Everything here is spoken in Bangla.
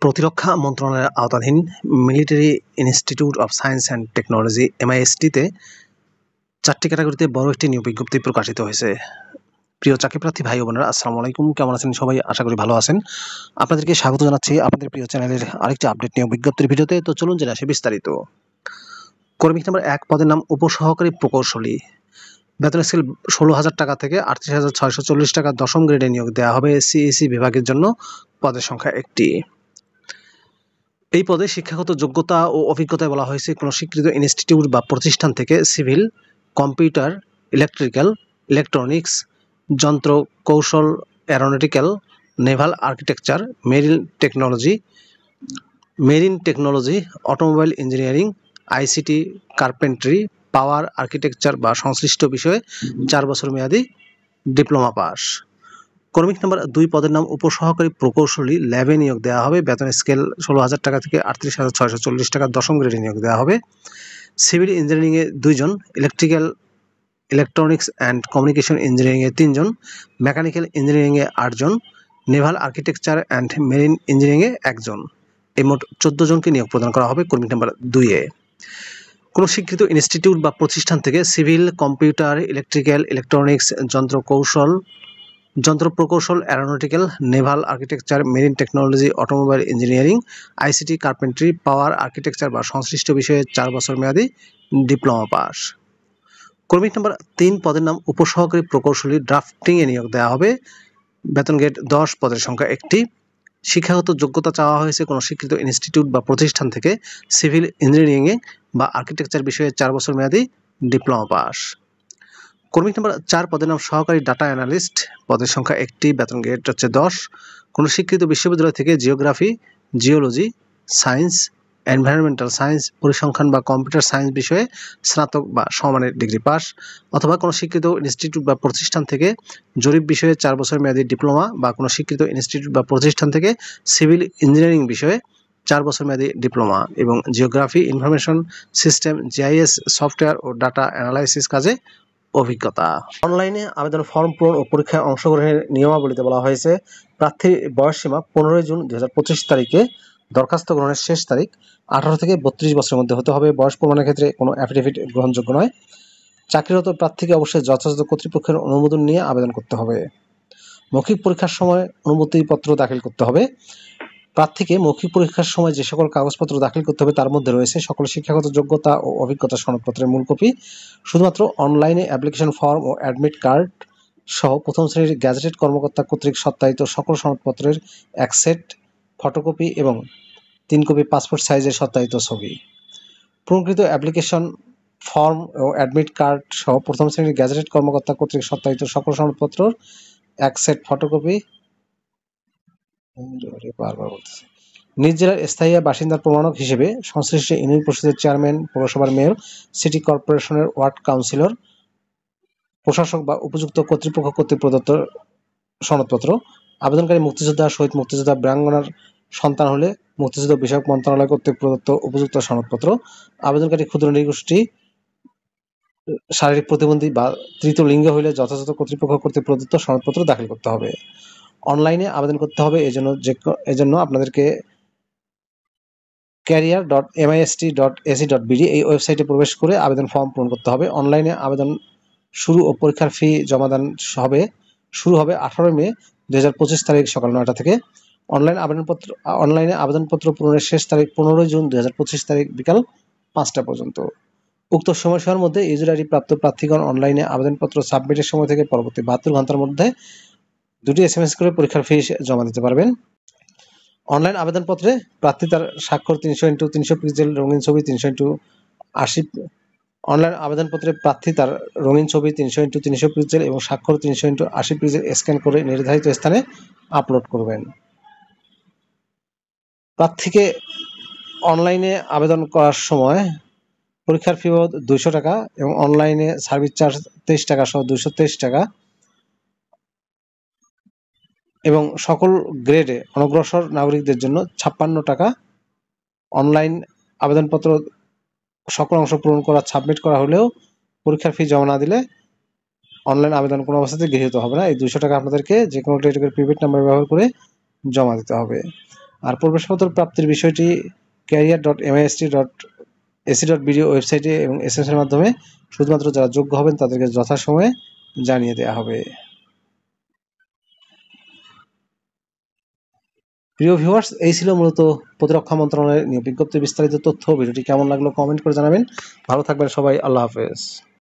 প্রতিরক্ষা মন্ত্রণালয়ের আওতাধীন military institute of science and technology MIST-তে 4টি ক্যাটাগরিতে বড় একটি নিয়োগ বিজ্ঞপ্তি প্রকাশিত হয়েছে। প্রিয় চাকরিপ্রার্থী ভাই ও বোনেরা, আসসালামু আলাইকুম। কেমন আছেন সবাই? আশা করি ভালো আছেন। আপনাদেরকে স্বাগত জানাচ্ছি আপনাদের প্রিয় চ্যানেলের আরেকটি আপডেট নিয়োগ বিজ্ঞপ্তির ভিডিওতে। তো চলুন জেনে আসি বিস্তারিত। কর্মী নাম্বার 1 পদের নাম উপসহকারী প্রকৌশলী। বেতন স্কেল 16,000 টাকা থেকে 38,640 টাকা 10ম গ্রেডে নিয়োগ দেওয়া হবে। CEC বিভাগের জন্য পদের সংখ্যা 1টি। এই পদে শিক্ষাগত যোগ্যতা ও অভিজ্ঞতায় বলা হয়েছে কোনো স্বীকৃত ইনস্টিটিউট বা প্রতিষ্ঠান থেকে সিভিল, কম্পিউটার, ইলেকট্রিক্যাল, ইলেকট্রনিক্স, যন্ত্র কৌশল, aeronautical, naval architecture, marine technology, automobile engineering, ICT, carpentry, power architecture বা সংশ্লিষ্ট বিষয়ে 4 বছর মেয়াদী ডিপ্লোমা পাস। কর্মিক নাম্বার 2 পদের নাম উপসহকারী প্রকৌশলী, ল্যাবে নিয়োগ দেওয়া হবে। বেতন স্কেল 16,000 টাকা থেকে 38,640 টাকা 10ম গ্রেডে নিয়োগ দেওয়া হবে। সিভিল ইঞ্জিনিয়ারিংয়ে 2 জন, ইলেকট্রিক্যাল, ইলেকট্রনিক্স অ্যান্ড কমিউনিকেশন ইঞ্জিনিয়ারিংয়ে 3 জন, মেকানিক্যাল ইঞ্জিনিয়ারিংয়ে 8 জন, নেভাল আর্কিটেকচার অ্যান্ড মেরিন ইঞ্জিনিয়ারিংয়ে 1 জন। এই মোট 14 জনকে নিয়োগ প্রদান করা হবে কর্মী নাম্বার 2-এ। কোনো স্বীকৃত ইনস্টিটিউট বা প্রতিষ্ঠান থেকে সিভিল, কম্পিউটার, ইলেকট্রিক্যাল, ইলেকট্রনিক্স, যন্ত্র প্রকৌশল, aeronautical, naval architecture, marine technology, automobile engineering, ICT, carpentry, power architecture বা সংশ্লিষ্ট বিষয়ে 4 বছর মেয়াদী ডিপ্লোমা পাস। কর্মী নাম্বার 3 পদের নাম উপসহকারী প্রকৌশলী, ড্রাফটিংয়ে নিয়োগ দেওয়া হবে। বেতন গ্রেড 10, পদের সংখ্যা 1টি। শিক্ষাগত যোগ্যতা চাওয়া হয়েছে কোনো স্বীকৃত ইনস্টিটিউট বা প্রতিষ্ঠান থেকে সিভিল ইঞ্জিনিয়ারিংয়ে বা আর্কিটেকচার বিষয়ে 4 বছর মেয়াদী ডিপ্লোমা পাস। কর্মী নাম্বার 4 পদের নাম সহকারী ডাটা অ্যানালিস্ট, পদের সংখ্যা 1টি, বেতন গ্রেড হচ্ছে 10। কোনো স্বীকৃত বিশ্ববিদ্যালয় থেকে geography, geology, science, environmental science, পরিসংখ্যান বা কম্পিউটার সায়েন্স বিষয়ে স্নাতক বা সমমানের ডিগ্রি পাস, অথবা কোনো স্বীকৃত ইনস্টিটিউট বা প্রতিষ্ঠান থেকে জরিপ বিষয়ে 4 বছর মেয়াদী ডিপ্লোমা, বা কোনো স্বীকৃত ইনস্টিটিউট বা প্রতিষ্ঠান থেকে সিভিল ইঞ্জিনিয়ারিং বিষয়ে 4 বছর মেয়াদী ডিপ্লোমা এবং geography, information system, GIS software ও ডাটা অ্যানালাইসিস কাজে অভিজ্ঞতা। অনলাইনে আবেদন ফর্ম পূরণ ও পরীক্ষায় অংশগ্রহণের নিয়মাবলীতে বলা হয়েছে প্রার্থীর বয়স সীমা 15 জুন 2025 তারিখে, দরখাস্ত গ্রহণের শেষ তারিখ 18 থেকে 32 বছরের মধ্যে হতে হবে। বয়স প্রমাণের ক্ষেত্রে কোনো অ্যাফিডেভিট গ্রহণযোগ্য নয়। চাকরিরত প্রার্থীকে অবশ্যই যথাযথ কর্তৃপক্ষের অনুমোদন নিয়ে আবেদন করতে হবে। মৌখিক পরীক্ষার সময় অনুমতিপত্র দাখিল করতে হবে। প্রার্থীকে মৌখিক পরীক্ষার সময় যে সকল কাগজপত্র দাখিল করতে হবে তার মধ্যে রয়েছে সকল শিক্ষাগত যোগ্যতা ও অভিজ্ঞতা সনদপত্রের মূল কপি, শুধুমাত্র অনলাইনে অ্যাপ্লিকেশন ফর্ম ও অ্যাডমিট কার্ড সহ প্রথম শ্রেণীর গ্যাজেটেড কর্মকর্তা কর্তৃক সত্যায়িত সকল সনদপত্রের 1 সেট ফটোকপি এবং 3 কপি পাসপোর্ট সাইজের সত্যায়িত ছবি। প্রকৃত অ্যাপ্লিকেশন ফর্ম ও অ্যাডমিট কার্ড সহ প্রথম শ্রেণীর গ্যাজেটেড কর্মকর্তা কর্তৃক সত্যায়িত সকল সনদপত্রের 1 সেট ফটোকপি। নিজ জেলার স্থায়ী বাসিন্দার প্রমাণক হিসেবে সংশ্লিষ্ট ইউনিয়ন পরিষদের চেয়ারম্যান, পৌরসভার মেয়র, সিটি কর্পোরেশনের ওয়ার্ড কাউন্সিলর, প্রশাসক বা উপযুক্ত কর্তৃপক্ষ কর্তৃক প্রদত্ত সনদপত্র। আবেদনকারী মুক্তিযোদ্ধা, শহীদ মুক্তিযোদ্ধা, বীরাঙ্গনার সন্তান হলে মুক্তিযুদ্ধ বিষয়ক মন্ত্রণালয় কর্তৃক প্রদত্ত উপযুক্ত সনদপত্র। আবেদনকারী ক্ষুদ্র নৃগোষ্ঠী, শারীরিক প্রতিবন্ধী বা তৃতীয় লিঙ্গ হলে যথাযথ কর্তৃপক্ষ কর্তৃক প্রদত্ত সনদপত্র দাখিল করতে হবে। অনলাইনে আবেদন করতে হবে। এজন্য আপনাদেরকে career.mist.ac.bd এই ওয়েবসাইটে প্রবেশ করে আবেদন ফর্ম পূরণ করতে হবে। অনলাইনে আবেদন শুরু ও পরীক্ষার ফি জমাদান শুরু হবে 18 মে 2025 তারিখ সকাল 9টা থেকে। অনলাইনে আবেদনপত্র পূরণের শেষ তারিখ 15 জুন 2025 তারিখ বিকাল 5টা পর্যন্ত। উক্ত সময়সীমার মধ্যে ইউজার আইডি প্রাপ্ত প্রার্থীগণ অনলাইনে আবেদনপত্র সাবমিটের সময় থেকে পরবর্তী 72 ঘন্টার মধ্যে 2টি SMS করে পরীক্ষার ফি জমা দিতে পারবেন। অনলাইন আবেদনপত্রে প্রার্থী তার স্বাক্ষর 300x300 পিক্সেল রঙিন ছবি 300x80। অনলাইন আবেদনপত্রে প্রার্থী তার রঙিন ছবি 300x300 পিক্সেল এবং স্বাক্ষর 300x80 পিক্সেল স্ক্যান করে নির্ধারিত স্থানে আপলোড করবেন। প্রার্থীকে অনলাইনে আবেদন করার সময় পরীক্ষার ফি 200 টাকা এবং অনলাইনে সার্ভিস চার্জ 23 টাকা সহ 223 টাকা এবং সকল গ্রেডে অনগ্রসর নাগরিকদের জন্য 56 টাকা। অনলাইন আবেদনপত্র সকল অংশ পূরণ করা সাবমিট করা হলেও পরীক্ষার ফি জমা না দিলে অনলাইন আবেদন কোনো অবস্থাতে গৃহীত হবে না। এই 200 টাকা আপনাদেরকে যে কোনো ক্যাটাগরির প্রিপেড নাম্বার ব্যবহার করে জমা দিতে হবে। আর প্রবেশপত্র প্রাপ্তির বিষয়টি career.mist.ac.bd ওয়েবসাইটে এবং এসএমএস এর মাধ্যমে শুধুমাত্র যারা যোগ্য হবেন তাদেরকে যথাসময়ে জানিয়ে দেওয়া হবে। প্রিয় ভিউয়ার্স, এই ছিল মূলত প্রতিরক্ষা মন্ত্রণালয়ের নিয়োগ বিজ্ঞপ্তির বিস্তারিত তথ্য। ভিডিওটি কেমন লাগলো কমেন্ট করে জানাবেন। ভালো থাকবেন সবাই, আল্লাহ হাফেজ।